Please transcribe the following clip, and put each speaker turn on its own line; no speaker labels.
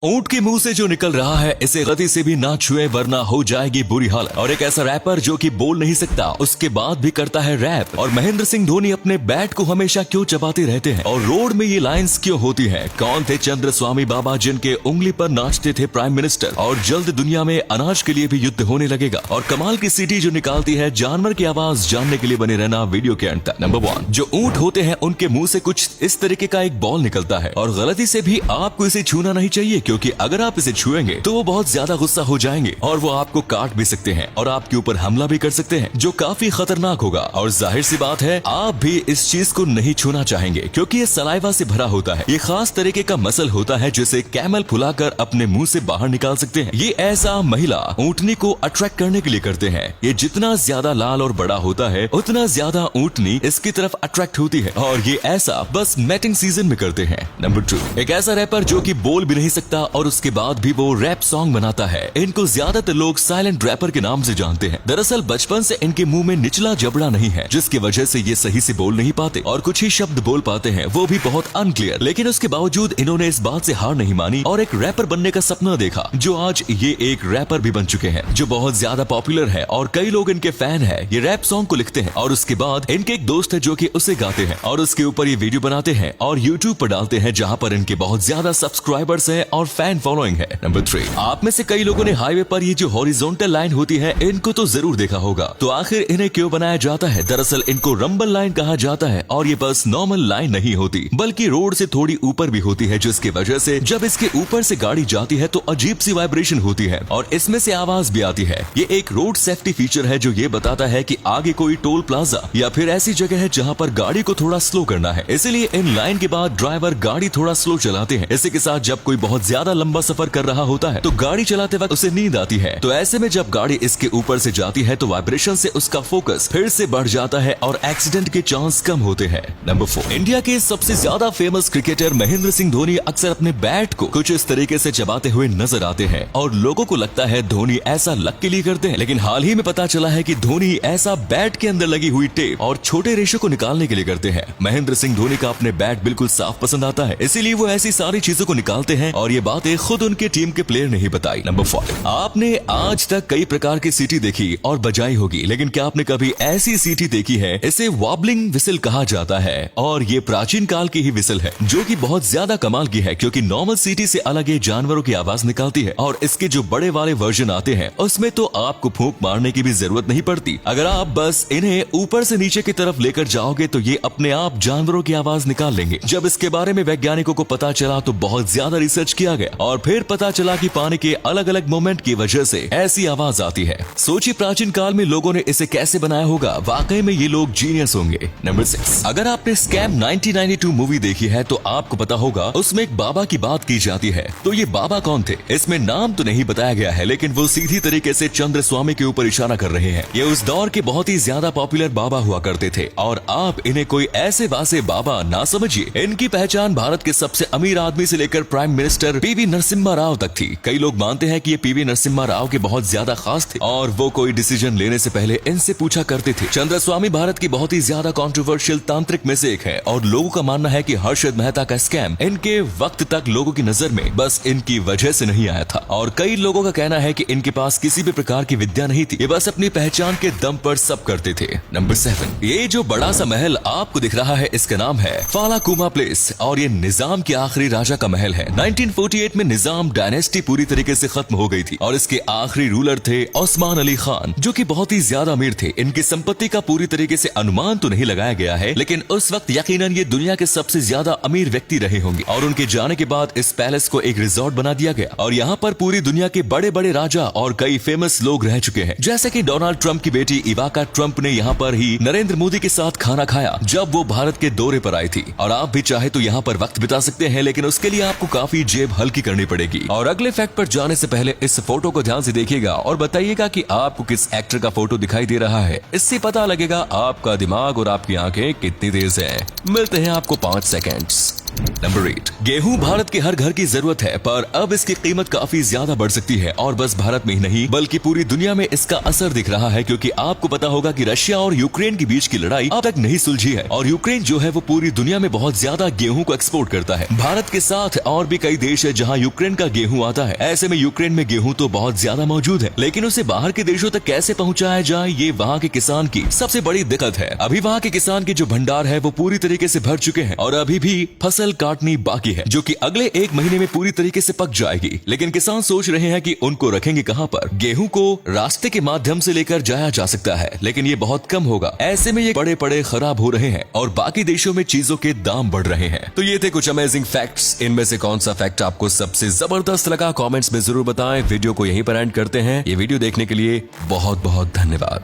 ऊंट के मुंह से जो निकल रहा है इसे गति से भी ना छुए वरना हो जाएगी बुरी हालत। और एक ऐसा रैपर जो कि बोल नहीं सकता उसके बाद भी करता है रैप। और महेंद्र सिंह धोनी अपने बैट को हमेशा क्यों चबाते रहते हैं और रोड में ये लाइंस क्यों होती हैं? कौन थे चंद्र स्वामी बाबा जिनके उंगली पर नाचते थे प्राइम मिनिस्टर? और जल्द दुनिया में अनाज के लिए भी युद्ध होने लगेगा। और कमाल की सीटी जो निकालती है जानवर की आवाज जानने के लिए बने रहना वीडियो के अंत तक। नंबर 1, जो ऊंट होते हैं उनके मुंह से कुछ इस तरीके का एक बॉल निकलता है और गलती से भी आपको इसे छूना नहीं चाहिए, क्योंकि अगर आप इसे छुएंगे तो वो बहुत ज्यादा गुस्सा हो जाएंगे और वो आपको काट भी सकते हैं और आपके ऊपर हमला भी कर सकते हैं, जो काफी खतरनाक होगा। और जाहिर सी बात है आप भी इस चीज को नहीं छूना चाहेंगे, क्योंकि ये सलाइवा से भरा होता है। ये खास तरीके का मसल होता है जिसे कैमल फुलाकर अपने मुंह से बाहर निकाल सकते हैं। ये ऐसा महिला ऊंटनी को अट्रैक्ट करने के लिए करते हैं। ये जितना ज्यादा लाल और बड़ा होता है उतना ज्यादा ऊंटनी इसकी तरफ अट्रैक्ट होती है और ये ऐसा बस मैटिंग सीजन में करते हैं। नंबर 2, एक ऐसा रैपर जो कि बोल भी नहीं सकता और उसके बाद भी वो रैप सॉन्ग बनाता है। इनको ज्यादातर लोग साइलेंट रैपर के नाम से जानते हैं। दरअसल बचपन से इनके मुंह में निचला जबड़ा नहीं है, जिसकी वजह से ये सही से बोल नहीं पाते और कुछ ही शब्द बोल पाते हैं, वो भी बहुत अनक्लियर। लेकिन उसके बावजूद इन्होंने इस बात से हार नहीं मानी और एक रैपर बनने का सपना देखा, जो आज ये एक रैपर भी बन चुके हैं, जो बहुत ज्यादा पॉपुलर है और कई लोग इनके फैन है। ये रैप सॉन्ग को लिखते हैं और उसके बाद इनके एक दोस्त है जो कि उसे गाते हैं और उसके ऊपर ये वीडियो बनाते हैं और यूट्यूब पर डालते हैं, जहां पर इनके बहुत ज्यादा सब्सक्राइबर्स हैं और फैन फॉलोइंग है। नंबर 3, आप में से कई लोगों ने हाईवे पर ये जो हॉरिजॉन्टल लाइन होती है इनको तो जरूर देखा होगा। तो आखिर इन्हें क्यों बनाया जाता है? दरअसल इनको रंबल लाइन कहा जाता है और ये बस नॉर्मल लाइन नहीं होती, बल्कि रोड से थोड़ी ऊपर भी होती है, जिसकी वजह से जब इसके ऊपर से गाड़ी जाती है तो अजीब सी वाइब्रेशन होती है और इसमें से आवाज भी आती है। ये एक रोड सेफ्टी फीचर है जो ये बताता है कि आगे कोई टोल प्लाजा या फिर ऐसी जगह है जहाँ पर गाड़ी को थोड़ा स्लो करना है। इसीलिए इन लाइन के बाद ड्राइवर गाड़ी थोड़ा स्लो चलाते हैं। इसी के साथ जब कोई बहुत ज्यादा लंबा सफर कर रहा होता है तो गाड़ी चलाते वक्त उसे नींद आती है, तो ऐसे में जब गाड़ी इसके ऊपर से जाती है तो वाइब्रेशन से उसका फोकस फिर से बढ़ जाता है और एक्सीडेंट के चांस कम होते हैं। नंबर 4, इंडिया के सबसे ज्यादा फेमस क्रिकेटर महेंद्र सिंह धोनी अक्सर अपने बैट को कुछ इस तरीके से चबाते हुए नजर आते हैं और लोगों को लगता है धोनी ऐसा लक के लिए करते हैं, लेकिन हाल ही में पता चला है कि धोनी ऐसा बैट के अंदर लगी हुई टेप और छोटे रेशों को निकालने के लिए करते हैं। महेंद्र सिंह धोनी का अपने बैट बिल्कुल साफ पसंद आता है, इसीलिए वो ऐसी सारी चीजों को निकालते हैं और ये बातें खुद उनके टीम के प्लेयर नहीं बताई। नंबर 5, आपने आज तक कई प्रकार की सीटी देखी और बजाई होगी, लेकिन क्या आपने कभी ऐसी सीटी देखी है? इसे वॉबलिंग विसल कहा जाता है और ये प्राचीन काल की ही विसल है, जो कि बहुत ज्यादा कमाल की है, क्योंकि नॉर्मल सीटी से अलग ये जानवरों की आवाज निकालती है। और इसके जो बड़े वाले वर्जन आते हैं उसमें तो आपको फूंक मारने की भी जरूरत नहीं पड़ती। अगर आप बस इन्हें ऊपर से नीचे की तरफ लेकर जाओगे तो ये अपने आप जानवरों की आवाज निकाल लेंगे। जब इसके बारे में वैज्ञानिकों को पता चला तो बहुत ज्यादा रिसर्च किया गया और फिर पता चला कि पानी के अलग अलग मोमेंट की वजह से ऐसी आवाज आती है। सोचिए प्राचीन काल में लोगों ने इसे कैसे बनाया होगा। वाकई में ये लोग जीनियस होंगे। नंबर 6, अगर आपने स्कैम 1992 मूवी देखी है तो आपको पता होगा उसमें एक बाबा की बात की जाती है। तो ये बाबा कौन थे? इसमें नाम तो नहीं बताया गया है, लेकिन वो सीधी तरीके से चंद्र स्वामी के ऊपर इशारा कर रहे हैं। ये उस दौर के बहुत ही ज्यादा पॉपुलर बाबा हुआ करते थे और आप इन्हें कोई ऐसे वासे बाबा ना समझिए। इनकी पहचान भारत के सबसे अमीर आदमी से लेकर prime minister PV Narasimha Rao तक थी। कई लोग मानते हैं कि ये पीवी नरसिम्हा राव के बहुत ज्यादा खास थे और वो कोई डिसीजन लेने से पहले इनसे पूछा करते थे। चंद्र स्वामी भारत की बहुत ही ज्यादा कंट्रोवर्शियल तांत्रिक में से एक है और लोगों का मानना है कि हर्षद मेहता का स्कैम इनके वक्त तक लोगों की नजर में बस इनकी वजह से नहीं आया था और कई लोगों का कहना है कि इनके पास किसी भी प्रकार की विद्या नहीं थी। ये बस अपनी पहचान के दम पर सब करते थे। नंबर 7, ये जो बड़ा सा महल आपको दिख रहा है इसका नाम है फालाकुमा प्लेस और ये निजाम के आखिरी राजा का महल है। 1948 में निजाम डायनेस्टी पूरी तरीके से खत्म हो गई थी और इसके आखिरी रूलर थे ओस्मान अली खान, जो कि बहुत ही ज्यादा अमीर थे। इनकी संपत्ति का पूरी तरीके से अनुमान तो नहीं लगाया गया है, लेकिन उस वक्त यकीनन ये दुनिया के सबसे ज्यादा अमीर व्यक्ति रहे होंगे और उनके जाने के बाद इस पैलेस को एक रिजॉर्ट बना दिया गया और यहाँ पर पूरी दुनिया के बड़े बड़े राजा और कई फेमस लोग रह चुके हैं, जैसे कि डोनाल्ड ट्रंप की बेटी इवाका ट्रंप ने यहाँ पर ही नरेंद्र मोदी के साथ खाना खाया जब वो भारत के दौरे पर आई थी। और आप भी चाहे तो यहाँ पर वक्त बिता सकते हैं, लेकिन उसके लिए आपको काफी जेब हल्की करनी पड़ेगी। और अगले फैक्ट पर जाने से पहले इस फोटो को ध्यान से देखिएगा और बताइएगा कि आपको किस एक्टर का फोटो दिखाई दे रहा है। इससे पता लगेगा आपका दिमाग और आपकी आंखें कितनी तेज है। मिलते हैं आपको 5 सेकेंड्स नंबर 8, गेहूं भारत के हर घर की जरूरत है, पर अब इसकी कीमत काफी ज्यादा बढ़ सकती है और बस भारत में ही नहीं बल्कि पूरी दुनिया में इसका असर दिख रहा है, क्योंकि आपको पता होगा कि रशिया और यूक्रेन के बीच की लड़ाई अब तक नहीं सुलझी है और यूक्रेन जो है वो पूरी दुनिया में बहुत ज्यादा गेहूं को एक्सपोर्ट करता है। भारत के साथ और भी कई देश है जहां यूक्रेन का गेहूं आता है। ऐसे में यूक्रेन में गेहूं तो बहुत ज्यादा मौजूद है, लेकिन उसे बाहर के देशों तक कैसे पहुंचाया जाए, ये वहां के किसान की सबसे बड़ी दिक्कत है। अभी वहां के किसान के जो भंडार है वो पूरी तरीके से भर चुके हैं और अभी भी फसल काटनी बाकी है, जो कि अगले 1 महीने में पूरी तरीके से पक जाएगी। लेकिन किसान सोच रहे हैं कि उनको रखेंगे कहां पर। गेहूं को रास्ते के माध्यम से लेकर जाया जा सकता है, लेकिन ये बहुत कम होगा। ऐसे में ये पड़े पड़े खराब हो रहे हैं और बाकी देशों में चीजों के दाम बढ़ रहे हैं। तो ये थे कुछ अमेजिंग फैक्ट्स। इनमें से कौन सा फैक्ट आपको सबसे जबरदस्त लगा, कमेंट्स में जरूर बताएं। वीडियो को यहीं पर एंड करते हैं। ये वीडियो देखने के लिए बहुत बहुत धन्यवाद।